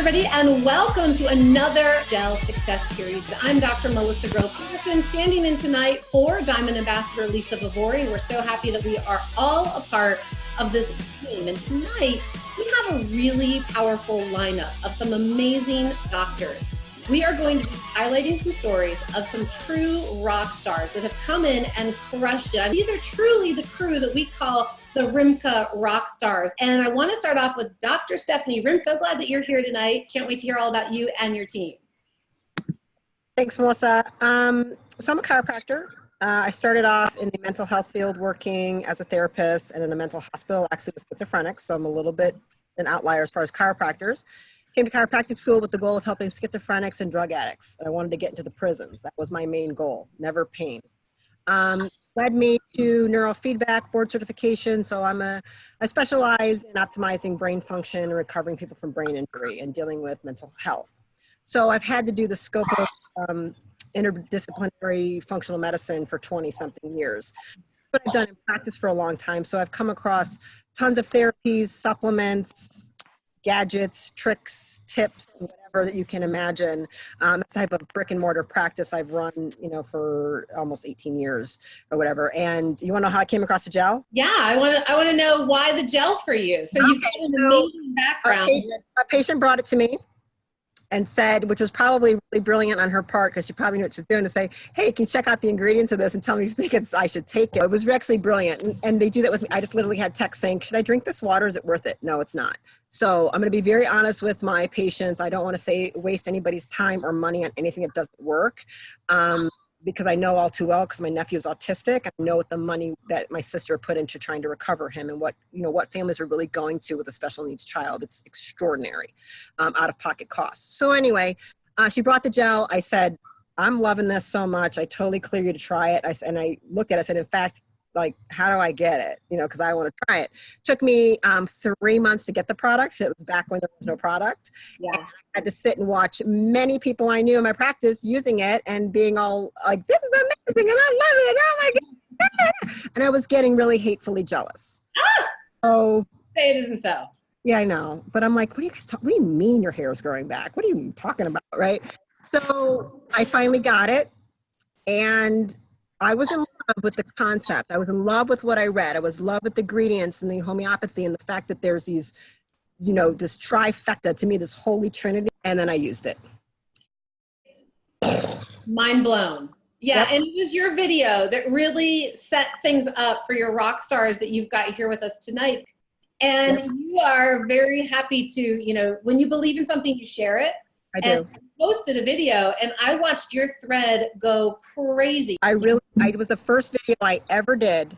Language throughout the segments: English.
everybody, and welcome to another Gel Success Series. I'm Dr. Melissa Grove-Peterson, standing in tonight for Diamond Ambassador Lisa Vivori. We're so happy that we are all a part of this team. And tonight, we have a really powerful lineup of some amazing doctors. We are going to be highlighting some stories of some true rock stars that have come in and crushed it. These are truly the crew that we call the Rimka rock stars. And I want to start off with Dr. Stephanie Rimka. So glad that you're here tonight. Can't wait to hear all about you and your team. Thanks, Melissa. So I'm a chiropractor. I started off in the mental health field working as a therapist and in a mental hospital, actually with schizophrenics. So I'm a little bit an outlier as far as chiropractors. Came to chiropractic school with the goal of helping schizophrenics and drug addicts. I wanted to get into the prisons. That was my main goal, never pain. Led me to neurofeedback board certification. So I specialize in optimizing brain function and recovering people from brain injury and dealing with mental health. So I've had to do the scope of interdisciplinary functional medicine for 20 something years. But I've done in practice for a long time. So I've come across tons of therapies, supplements, gadgets, tricks, tips, whatever that you can imagine. That type of brick and mortar practice I've run, for almost 18 years or whatever. And you want to know how I came across the gel? Yeah, I want to know why the gel for you. So you've got an amazing background. A patient brought it to me and said, which was probably really brilliant on her part because she probably knew what she was doing, to say, hey, can you check out the ingredients of this and tell me if you think I should take it. It was actually brilliant. And they do that with me. I just literally had text saying, should I drink this water? Is it worth it? No, it's not. So I'm going to be very honest with my patients. I don't want to waste anybody's time or money on anything that doesn't work. Because I know all too well, because my nephew is autistic. I know what the money that my sister put into trying to recover him and what families are really going to with a special needs child. It's extraordinary, out of pocket costs. So anyway, she brought the gel. I said, I'm loving this so much. I totally clear you to try it. And I looked at it, I said, in fact, how do I get it? Because I want to try it. Took me 3 months to get the product. It was back when there was no product. Yeah. And I had to sit and watch many people I knew in my practice using it and being all like, this is amazing and I love it. Oh my God. And I was getting really hatefully jealous. Oh, say it isn't so. Yeah, I know. But I'm like, what do you guys what do you mean your hair is growing back? What are you talking about? Right. So I finally got it. And I was in love with the concept. I was in love with what I read. I was in love with the ingredients and the homeopathy and the fact that there's these, this trifecta, to me, this holy trinity. And then I used it. Mind blown. Yeah, Yep. And it was your video that really set things up for your rock stars that you've got here with us tonight. And Yep. You are very happy to, when you believe in something, you share it. I do. And posted a video and I watched your thread go crazy. It was the first video I ever did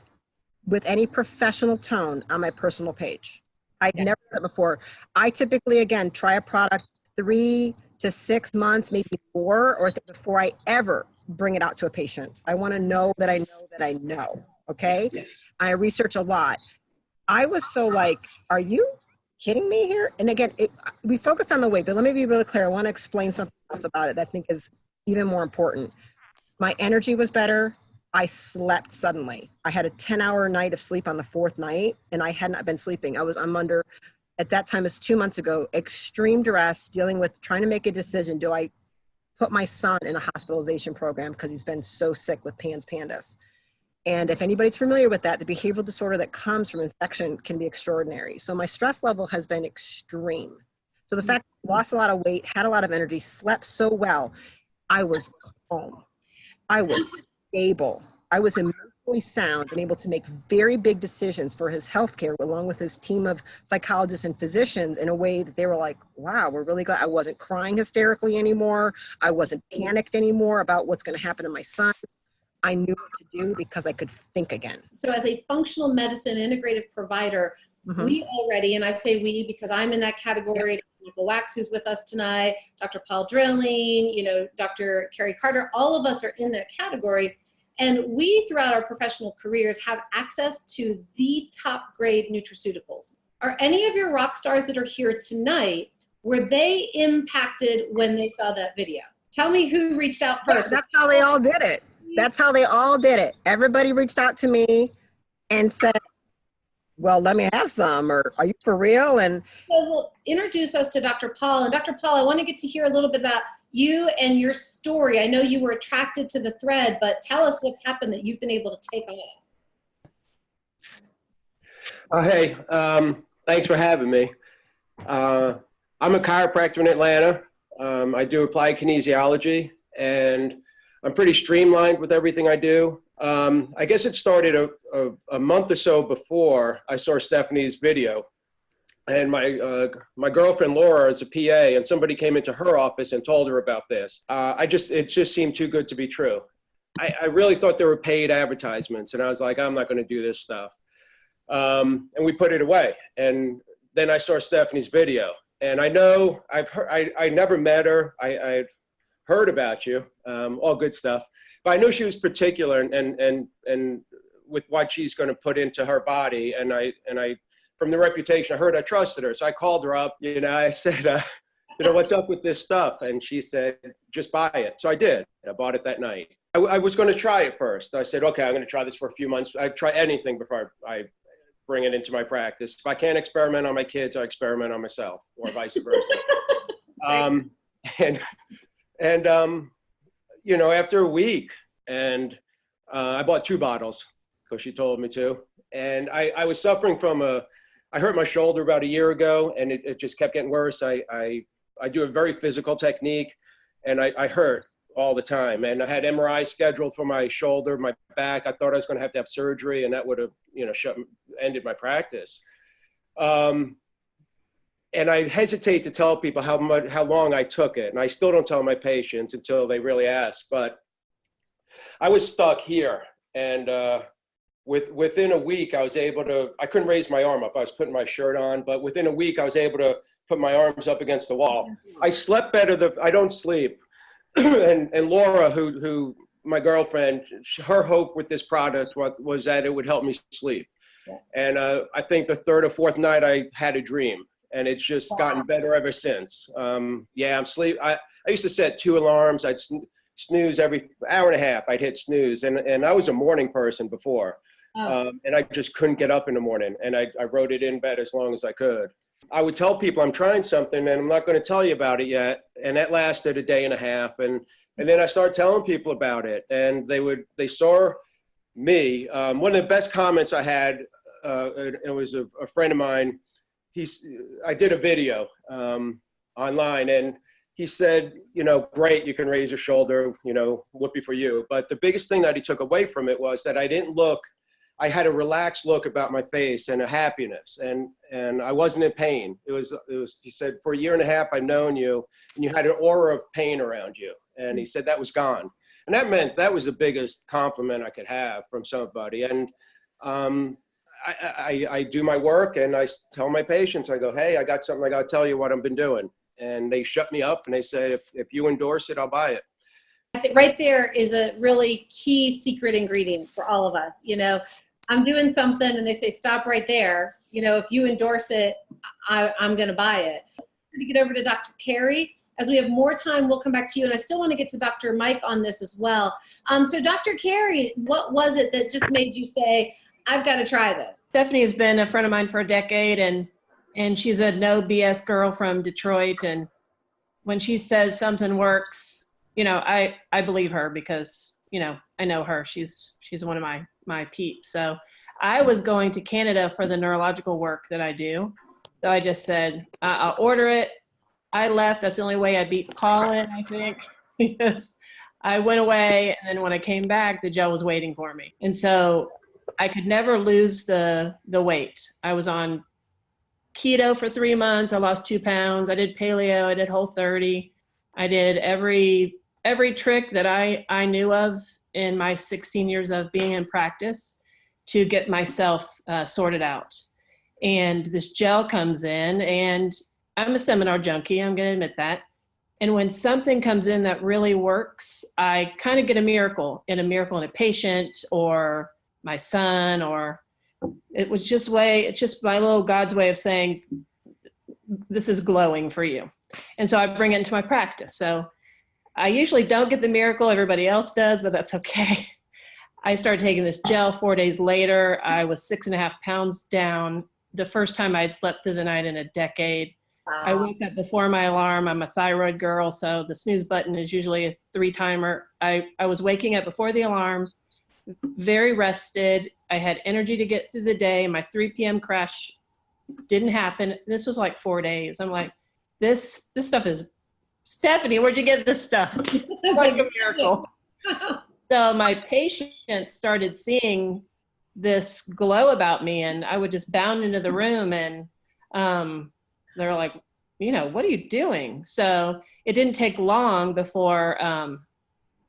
with any professional tone on my personal page. I'd never done it before. I typically, again, try a product 3 to 6 months, maybe more, before I ever bring it out to a patient. I want to know that I know that I know. Okay. Yeah. I research a lot. I was so like, are you kidding me here? And again, we focused on the weight, but let me be really clear. I want to explain something else about it that I think is even more important. My energy was better. I slept suddenly. I had a 10-hour night of sleep on the 4th night, and I had not been sleeping. I'm under, at that time, it's 2 months ago, extreme duress, dealing with trying to make a decision. Do I put my son in a hospitalization program because he's been so sick with PANS pandus? And if anybody's familiar with that, the behavioral disorder that comes from infection can be extraordinary. So my stress level has been extreme. So the fact I lost a lot of weight, had a lot of energy, slept so well, I was calm. I was stable. I was emotionally sound and able to make very big decisions for his healthcare, along with his team of psychologists and physicians, in a way that they were like, wow, we're really glad. I wasn't crying hysterically anymore. I wasn't panicked anymore about what's going to happen to my son. I knew what to do because I could think again. So as a functional medicine integrative provider, we already, and I say we because I'm in that category, Michael Wax, who's with us tonight, Dr. Paul Drilling, Dr. Carrie Carter, all of us are in that category. And we, throughout our professional careers, have access to the top grade nutraceuticals. Are any of your rock stars that are here tonight, were they impacted when they saw that video? Tell me who reached out first. That's how they all did it. That's how they all did it. Everybody reached out to me and said, well, let me have some, or are you for real? And So we'll introduce us to Dr. Paul. And Dr. Paul, I want to get to hear a little bit about you and your story. I know you were attracted to the thread, but tell us what's happened that you've been able to take on. Hey, thanks for having me. I'm a chiropractor in Atlanta. I do applied kinesiology, and I'm pretty streamlined with everything I do. I guess it started a month or so before I saw Stephanie's video. And my girlfriend Laura is a PA, and somebody came into her office and told her about this. It just seemed too good to be true. I really thought there were paid advertisements, and I was like, I'm not going to do this stuff. And we put it away. And then I saw Stephanie's video, and I know I never met her. I heard about you, all good stuff, but I knew she was particular and with what she's going to put into her body. And I, from the reputation I heard, I trusted her. So I called her up, I said, what's up with this stuff? And she said, just buy it. So I did. I bought it that night. I was going to try it first. I said, okay, I'm going to try this for a few months. I'd try anything before I bring it into my practice. If I can't experiment on my kids, I experiment on myself, or vice versa. After a week, and I bought 2 bottles because she told me to. And I was suffering from I hurt my shoulder about a year ago, and it just kept getting worse. I do a very physical technique, and I hurt all the time. And I had MRI scheduled for my shoulder, my back. I thought I was going to have surgery, and that would have, ended my practice. And I hesitate to tell people how long I took it. And I still don't tell my patients until they really ask. But I was stuck here. And within a week, I couldn't raise my arm up. I was putting my shirt on. But within a week, I was able to put my arms up against the wall. I slept better. I don't sleep. and Laura, who my girlfriend, her hope with this product was that it would help me sleep. And I think the 3rd or 4th night I had a dream, and it's just gotten better ever since. I'm sleep. I used to set 2 alarms. I'd snooze every hour and a half. I'd hit snooze, and I was a morning person before, and I just couldn't get up in the morning. And I wrote it in bed as long as I could. I would tell people I'm trying something, and I'm not going to tell you about it yet. And that lasted a day and a half, and then I started telling people about it, and they saw me. One of the best comments I had, it was a friend of mine. I did a video online, and he said, great, you can raise your shoulder, whoopee for you. But the biggest thing that he took away from it was that I had a relaxed look about my face and a happiness, and I wasn't in pain. It was, he said, for a year and a half, I've known you, and you had an aura of pain around you. And he said that was gone. And that was the biggest compliment I could have from somebody. And I do my work, and I tell my patients, I go, hey, I got something I got to tell you what I've been doing. And they shut me up, and they say, if you endorse it, I'll buy it. I think right there is a really key secret ingredient for all of us. I'm doing something, and they say, stop right there. If you endorse it, I'm going to buy it. To get over to Dr. Carey. As we have more time, we'll come back to you. And I still want to get to Dr. Mike on this as well. So Dr. Carey, what was it that just made you say, I've got to try this? Stephanie has been a friend of mine for a decade, and she's a no BS girl from Detroit. And when she says something works, I believe her because, I know her. She's one of my peeps. So I was going to Canada for the neurological work that I do. So I just said, I'll order it. I left. That's the only way I beat pollen, I think, because I went away, and then when I came back, the gel was waiting for me. And so I could never lose the weight. I was on keto for 3 months. I lost 2 pounds. I did paleo. I did Whole30. I did every trick that I knew of in my 16 years of being in practice to get myself sorted out. And this gel comes in, and I'm a seminar junkie, I'm going to admit that. And when something comes in that really works, I kind of get a miracle in a patient or my son, or it's just my little God's way of saying, this is glowing for you. And so I bring it into my practice. So I usually don't get the miracle, everybody else does, but that's okay. I started taking this gel 4 days later. I was 6.5 pounds down. The first time I'd slept through the night in a decade. I Wow. wake up before my alarm. I'm a thyroid girl, so the snooze button is usually a 3-timer. I was waking up before the alarm, very rested. I had energy to get through the day. My 3 p.m. crash didn't happen. This was like 4 days. I'm like, this stuff is, Stephanie, where'd you get this stuff? It's like a miracle. So my patients started seeing this glow about me, and I would just bound into the room, and they're like, what are you doing? So it didn't take long before,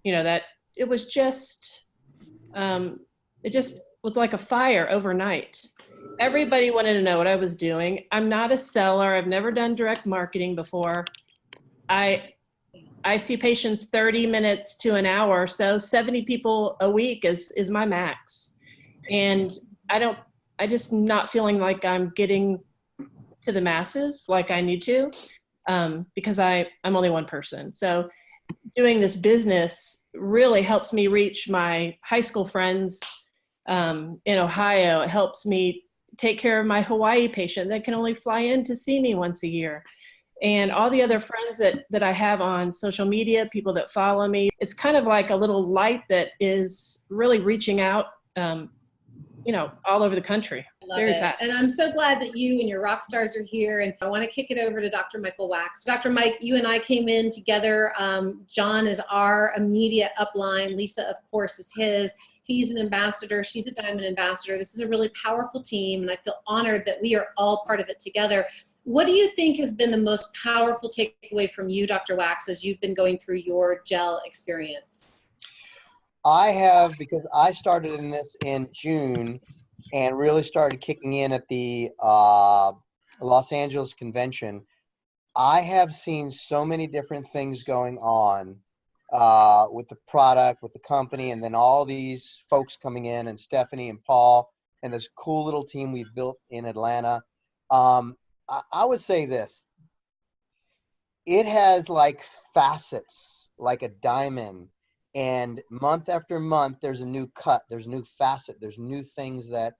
that it was just, it just was like a fire overnight. Everybody wanted to know what I was doing. I'm not a seller. I've never done direct marketing before. I see patients 30 minutes to an hour, so 70 people a week is my max. And I just not feeling like I'm getting to the masses like I need to, because I'm only one person. So doing this business really helps me reach my high school friends in Ohio. It helps me take care of my Hawaii patient that can only fly in to see me once a year. And all the other friends that I have on social media, people that follow me, it's kind of like a little light that is really reaching out, all over the country. I love Very it. fast. And I'm so glad that you and your rock stars are here. And I want to kick it over to Dr. Michael Wax. Dr. Mike, you and I came in together. John is our immediate upline. Lisa, of course, is his. He's an ambassador. She's a Diamond ambassador. This is a really powerful team, and I feel honored that we are all part of it together. What do you think has been the most powerful takeaway from you, Dr. Wax, as you've been going through your gel experience? I have, because I started in this in June and really started kicking in at the Los Angeles convention. I have seen so many different things going on with the product, with the company, and then all these folks coming in, and Stephanie and Paul and this cool little team we've built in Atlanta. I would say this. It has like facets, like a diamond. And month after month, there's a new cut, there's new facet, there's new things that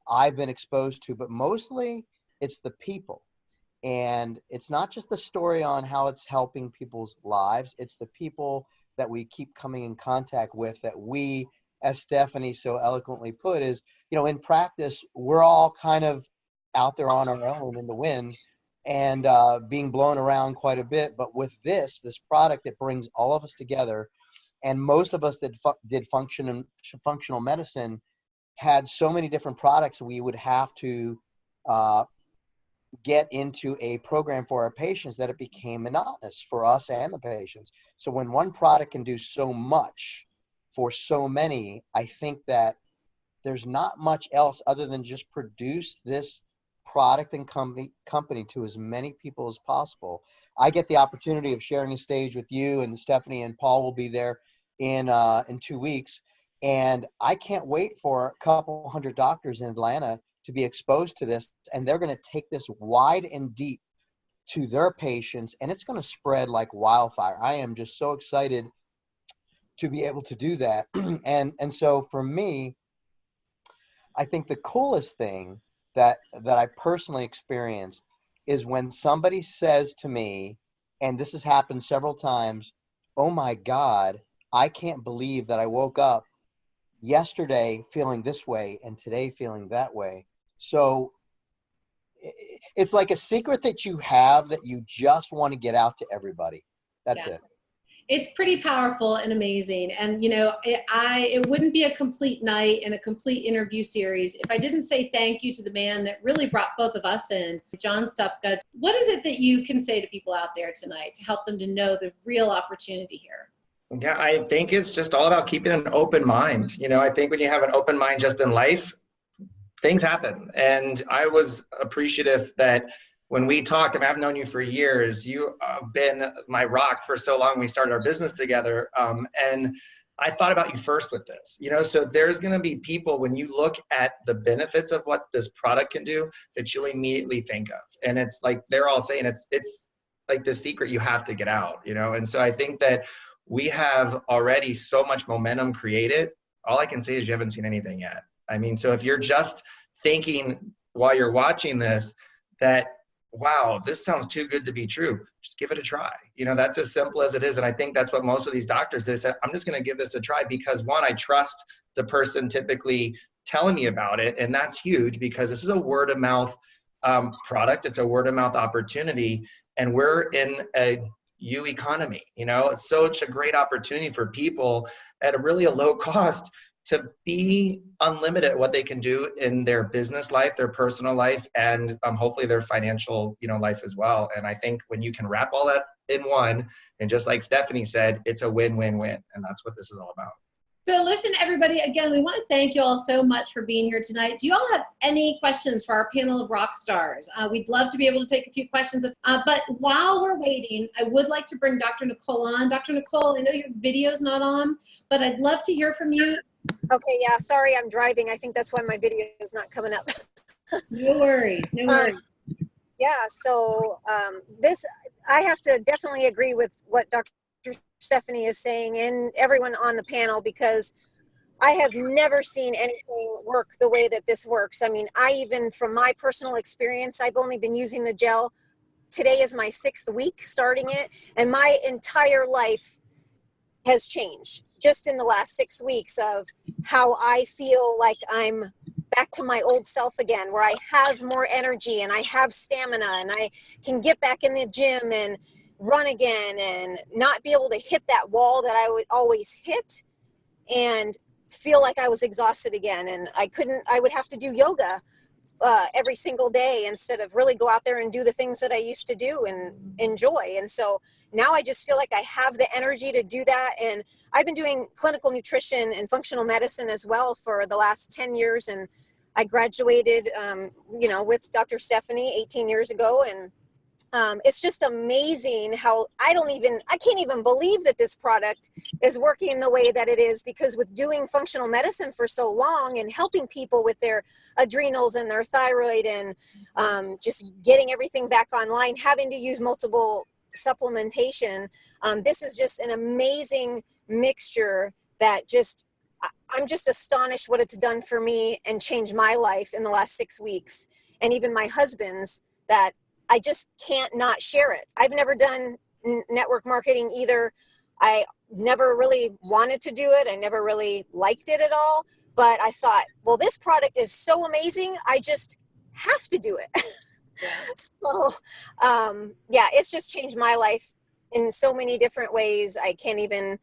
I've been exposed to, but mostly it's the people. And it's not just the story on how it's helping people's lives, it's the people that we keep coming in contact with that we, as Stephanie so eloquently put, is, in practice, we're all kind of out there on our own in the wind and being blown around quite a bit. But with this product that brings all of us together, and most of us that did functional medicine had so many different products we would have to get into a program for our patients that it became monotonous for us and the patients. So when one product can do so much for so many, I think that there's not much else other than just produce this product and company to as many people as possible. I get the opportunity of sharing a stage with you, and Stephanie and Paul will be there in 2 weeks. And I can't wait for a couple hundred doctors in Atlanta to be exposed to this, and they're going to take this wide and deep to their patients, and it's going to spread like wildfire. I am just so excited to be able to do that. And so for me, I think the coolest thing that I personally experienced is when somebody says to me, and this has happened several times, "Oh my God, I can't believe that I woke up yesterday feeling this way and today feeling that way." So it's like a secret that you have that you just want to get out to everybody. That's it. It's pretty powerful and amazing. And, it wouldn't be a complete night and a complete interview series if I didn't say thank you to the man that really brought both of us in, John Stupka. What is it that you can say to people out there tonight to help them to know the real opportunity here? Yeah, I think it's just all about keeping an open mind. I think when you have an open mind just in life, things happen. And I was appreciative that when we talked, I've known you for years, you have been my rock for so long. We started our business together. And I thought about you first with this, so there's going to be people, when you look at the benefits of what this product can do, that you'll immediately think of. And it's like, they're all saying it's like the secret you have to get out, And so I think that we have already so much momentum created all I can say is you haven't seen anything yet. I mean, so if you're just thinking while you're watching this that, wow, this sounds too good to be true, just give it a try. You know, that's as simple as it is. And I think that's what most of these doctors, they said, I'm just going to give this a try because, one, I trust the person typically telling me about it. And that's huge because this is a word of mouth product. It's a word of mouth opportunity. And we're in a U economy, you know, it's such a great opportunity for people at a really a low cost to be unlimited at what they can do in their business life, their personal life, and hopefully their financial, you know, life as well. And I think when you can wrap all that in one, and just like Stephanie said, it's a win-win-win. And that's what this is all about. So listen, everybody, again, we want to thank you all so much for being here tonight. Do you all have any questions for our panel of rock stars? We'd love to be able to take a few questions. But while we're waiting, I would like to bring Dr. Nicole on. Dr. Nicole, I know your video's not on, but I'd love to hear from you. Okay, yeah, sorry, I'm driving. I think that's why my video is not coming up. No worries, no worries. Yeah, so I have to definitely agree with what Dr. Stephanie is saying and everyone on the panel, because I have never seen anything work the way that this works. I mean, from my personal experience, I've only been using the gel. Today is my 6th week starting it, and my entire life has changed just in the last 6 weeks of how I feel like I'm back to my old self again, where I have more energy and I have stamina and I can get back in the gym and run again and not be able to hit that wall that I would always hit and feel like I was exhausted again. And I would have to do yoga every single day instead of really go out there and do the things that I used to do and enjoy. And so now I just feel like I have the energy to do that. And I've been doing clinical nutrition and functional medicine as well for the last 10 years. And I graduated, with Dr. Stephanie 18 years ago. And it's just amazing how I can't even believe that this product is working the way that it is, because with doing functional medicine for so long and helping people with their adrenals and their thyroid and just getting everything back online, having to use multiple supplementation, this is just an amazing mixture that I'm just astonished what it's done for me and changed my life in the last 6 weeks. And even my husband's, that I just can't not share it. I've never done network marketing either. I never really wanted to do it. I never really liked it at all. But I thought, well, this product is so amazing, I just have to do it. So, it's just changed my life in so many different ways. I can't even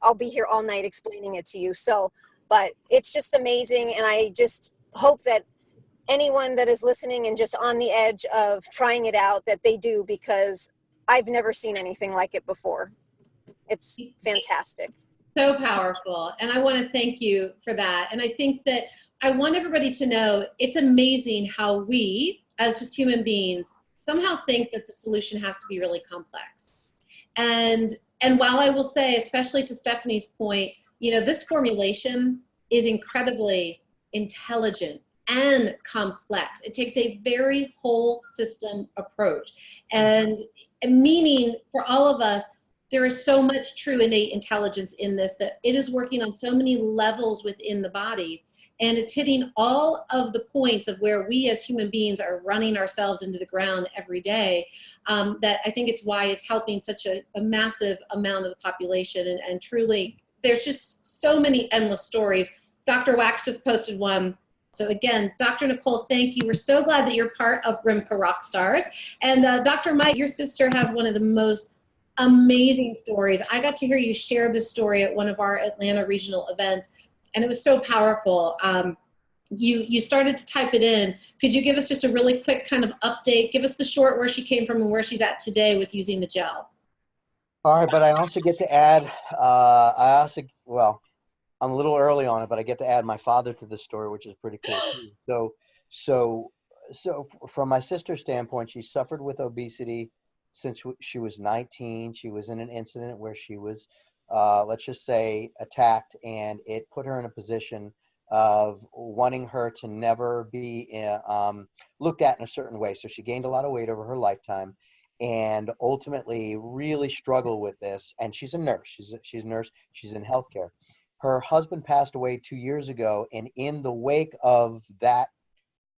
I'll be here all night explaining it to you. So, but it's just amazing. And I just hope that anyone that is listening and just on the edge of trying it out, that they do, because I've never seen anything like it before. It's fantastic. So powerful. And I want to thank you for that. And I think that I want everybody to know it's amazing how we, as just human beings, somehow think that the solution has to be really complex. And while I will say, especially to Stephanie's point, this formulation is incredibly intelligent and complex. It takes a very whole system approach. And meaning for all of us, there is so much true innate intelligence in this, that it is working on so many levels within the body. And it's hitting all of the points of where we as human beings are running ourselves into the ground every day. That I think it's why it's helping such a massive amount of the population. And truly, there's just so many endless stories. Dr. Wax just posted one. So again, Dr. Nicole, thank you. We're so glad that you're part of Rimka Rockstars. And Dr. Mike, your sister has one of the most amazing stories. I got to hear you share this story at one of our Atlanta regional events, and it was so powerful. You started to type it in. Could you give us just a really quick kind of update? Give us the short where she came from and where she's at today with using the gel. All right, but I also get to add, I'm a little early on it, but I get to add my father to this story, which is pretty cool too. So from my sister's standpoint, she suffered with obesity since she was 19. She was in an incident where she was, let's just say, attacked, and it put her in a position of wanting her to never be looked at in a certain way. So she gained a lot of weight over her lifetime, and ultimately really struggled with this. And she's a nurse. She's a nurse. She's in healthcare. Her husband passed away 2 years ago, and in the wake of that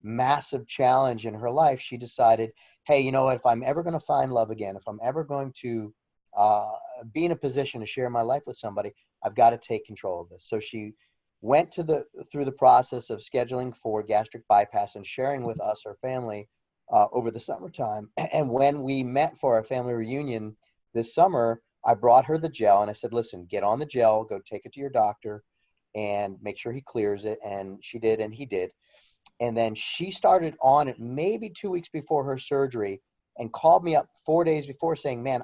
massive challenge in her life, she decided, hey, you know what, if I'm ever going to find love again, if I'm ever going to be in a position to share my life with somebody, I've got to take control of this. So she went through the process of scheduling for gastric bypass and sharing with us, her family, over the summertime. And when we met for our family reunion this summer, I brought her the gel and I said, listen, get on the gel, go take it to your doctor and make sure he clears it. And she did, and he did. And then she started on it maybe 2 weeks before her surgery and called me up 4 days before saying, man,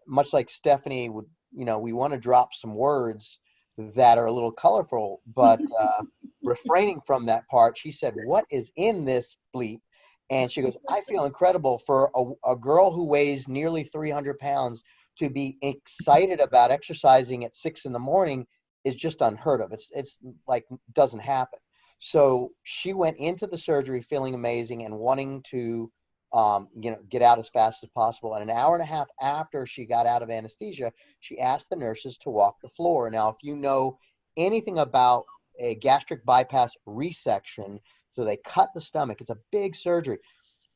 much like Stephanie would, we want to drop some words that are a little colorful, but refraining from that part, she said, what is in this bleep? And she goes, I feel incredible for a girl who weighs nearly 300 pounds to be excited about exercising at 6 in.the morning is just unheard of. It's like, doesn't happen. So she went into the surgery feeling amazing and wanting to, get out as fast as possible. And an hour and a half after she got out of anesthesia, she asked the nurses to walk the floor. Now, if you know anything about a gastric bypass resection, so they cut the stomach, it's a big surgery.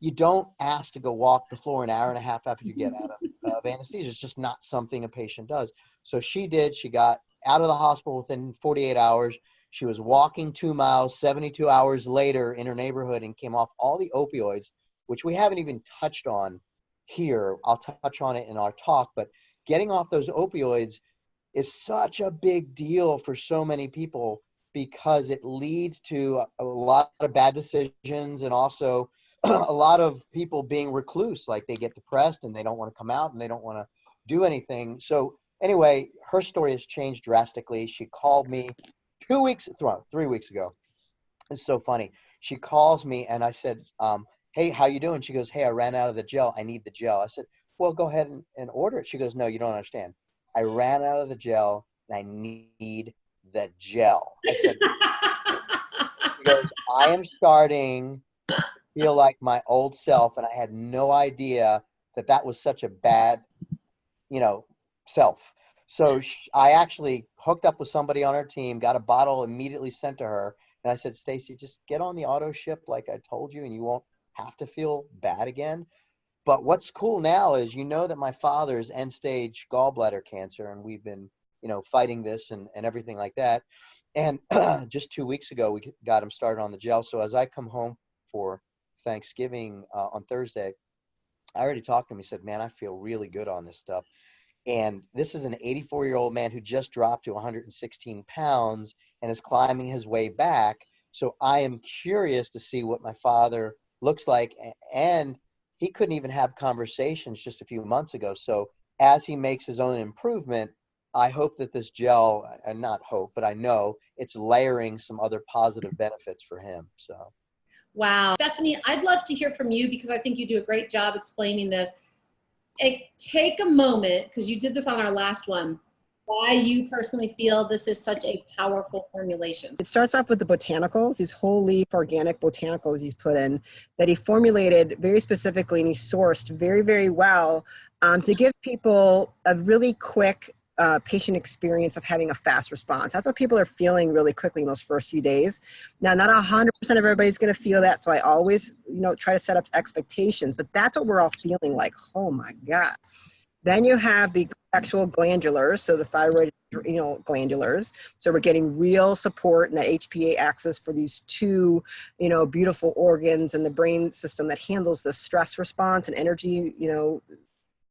You don't ask to go walk the floor an hour and a half after you get out of anesthesia. It's just not something a patient does. So she did. She got out of the hospital within 48 hours. She was walking 2 miles 72 hours later in her neighborhood and came off all the opioids, which we haven't even touched on here. I'll touch on it in our talk, but getting off those opioids is such a big deal for so many people because it leads to a lot of bad decisions and also a lot of people being recluse, like they get depressed and they don't want to come out and they don't want to do anything. So anyway, her story has changed drastically. She called me 3 weeks ago. It's so funny. She calls me and I said, hey, how you doing? She goes, hey, I ran out of the gel. I need the gel. I said, well, go ahead and order it. She goes, no, you don't understand. I ran out of the gel and I need the gel. I said, she goes, I am starting to feel like my old self. And I had no idea that was such a bad, self. So I actually hooked up with somebody on our team, got a bottle immediately sent to her. And I said, Stacy, just get on the auto ship like I told you, and you won't have to feel bad again. But what's cool now is, that my father's end stage gallbladder cancer, and we've been, fighting this and everything like that. And just 2 weeks ago, we got him started on the gel. So as I come home for Thanksgiving on Thursday, I already talked to him. He said, man, I feel really good on this stuff. And this is an 84-year-old man who just dropped to 116 pounds and is climbing his way back. So I am curious to see what my father looks like. And he couldn't even have conversations just a few months ago. So as he makes his own improvement, I hope that this gel, and not hope, but I know it's layering some other positive benefits for him. So. Wow. Stephanie, I'd love to hear from you because I think you do a great job explaining this. Take a moment, because you did this on our last one, why you personally feel this is such a powerful formulation. It starts off with the botanicals, these whole leaf organic botanicals he's put in that he formulated very specifically and he sourced very, very well to give people a really quick patient experience of having a fast response. That's what people are feeling really quickly in those first few days. Now, not 100% of everybody's going to feel that, so I always, try to set up expectations, but that's what we're all feeling like, oh my God. Then you have the actual glandulars, so the thyroid, glandulars. So we're getting real support in that HPA axis for these two, beautiful organs in the brain system that handles the stress response and energy,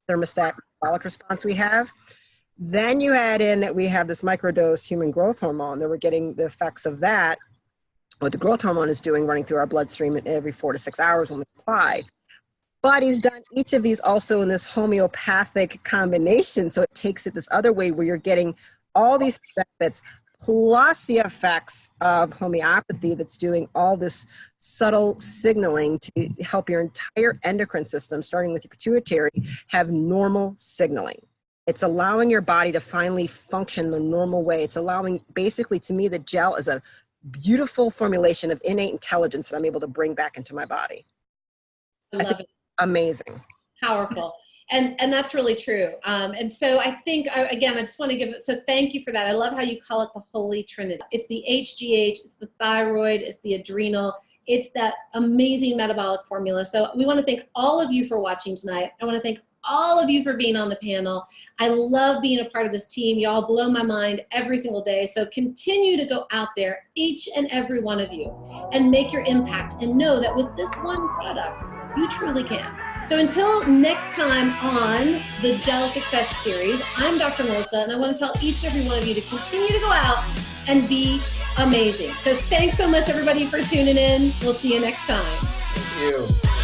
thermostat metabolic response we have. Then you add in that we have this microdose human growth hormone, that we're getting the effects of that, what the growth hormone is doing, running through our bloodstream every 4 to 6 hours when we apply. But he's done each of these also in this homeopathic combination. So it takes it this other way where you're getting all these benefits plus the effects of homeopathy that's doing all this subtle signaling to help your entire endocrine system, starting with your pituitary, have normal signaling. It's allowing your body to finally function the normal way. It's allowing, basically, to me, the gel is a beautiful formulation of innate intelligence that I'm able to bring back into my body. I love it. Amazing. Powerful. And that's really true. And so I think, again, I just want to give it, so thank you for that. I love how you call it the Holy Trinity. It's the HGH, it's the thyroid, it's the adrenal, it's that amazing metabolic formula. So we want to thank all of you for watching tonight. I want to thank all of you for being on the panel. I love being a part of this team. Y'all blow my mind every single day. So continue to go out there, each and every one of you, and make your impact, and know that with this one product, you truly can. So until next time on the Gel Success Series, I'm Dr. Melissa, and I want to tell each and every one of you to continue to go out and be amazing. So thanks so much, everybody, for tuning in. We'll see you next time. Thank you.